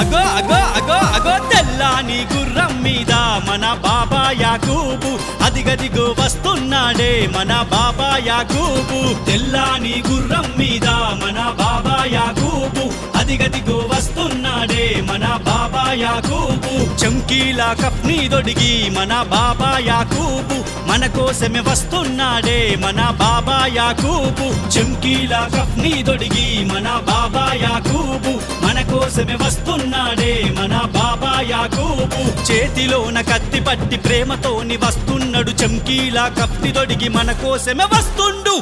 అగో అగో అగో అగో తెల్లాని గుర్రం మీద మన బాబా యాకూబు అదిగదిగో వస్తున్నాడే మన బాబా యాకూబు తెల్లాని గుర్రం మీద మన బాబా యాకూబు అదిగదిగో వస్తున్నాడే మన బాబా యాకూబు చంకీలా కఫ్ని దొడిగి మన బాబా యాకూబు మన కోసమే వస్తున్నాడే మన బాబా యాకూబు చంకీలా కఫ్ని దొడిగి మన బాబా యాకూబు మన కోసమే వస్తున్నాడే మన బాబా యాకూబు చేతిలోన కత్తి పట్టి ప్రేమతోని వస్తున్నాడు చంకీలా కఫ్ని దొడిగి మన కోసమే వస్తుండు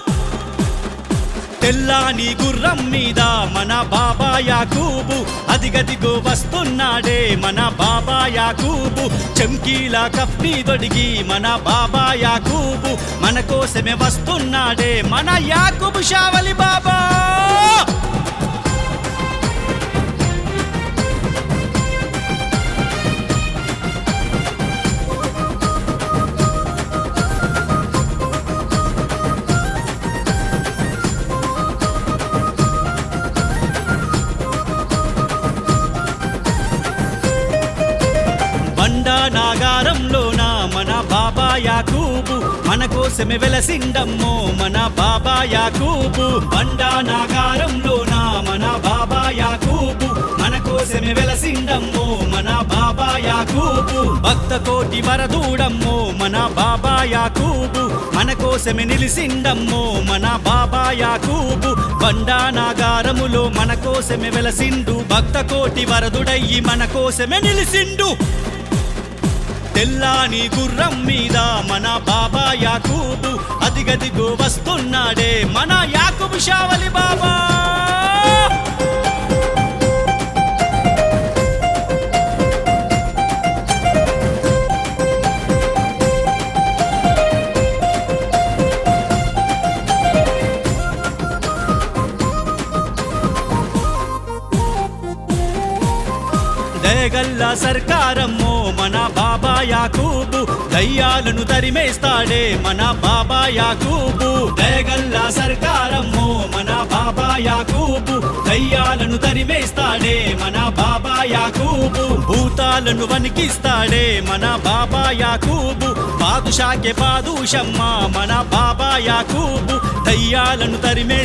తెల్లాని గుర్రం మీద మన బాబా యాకూబు అదిగదిగో వస్తున్నాడే మన బాబా యాకూబు చంకీలా కఫ్ని దొడిగి మన బాబా యాకూబు మన కోసమే వస్తున్నాడే మన యాకూబు షావలి బాబా నాగారంలోన మన బాబా యాకూబు మన కోసమే వెలసిండమ్మో మన బాబా యాకూబు బండా నాగారంలోన మన బాబా యాకూబు మన కోసమే వెలసిండమ్మో మన బాబా యాకూబు భక్త కోటి వరదూడమ్మో మన బాబా యాకూబు మన కోసమే నిలిసిండమ్మో మన బాబా యాకూబు బండా నాగారములో మన కోసమే వెలసిండు భక్త కోటి వరదుడయ్యి మన కోసమే నిలిసిండు తెల్లాని గుర్రం మీద మన బాబా యాకూబు అదిగదిగో వస్తున్నాడే మన యాకూబు షావలి బాబా దయగల్లా సర్కారమ్మో మన బాబా యాకూబు దయ్యాలను తరిమేస్తాడే మన బాబా యాకూబు దయగల్లా సర్కారమ్మో మన బాబా యాకూబు దయ్యాలను తరిమేస్తాడే మన బాబా యాకూబు భూతాలను వణికిస్తాడే మన బాబా యాకూబు పాదుషాకే పాదుషమ్మ మన బాబా యాకూబు దయ్యాలను తరిమే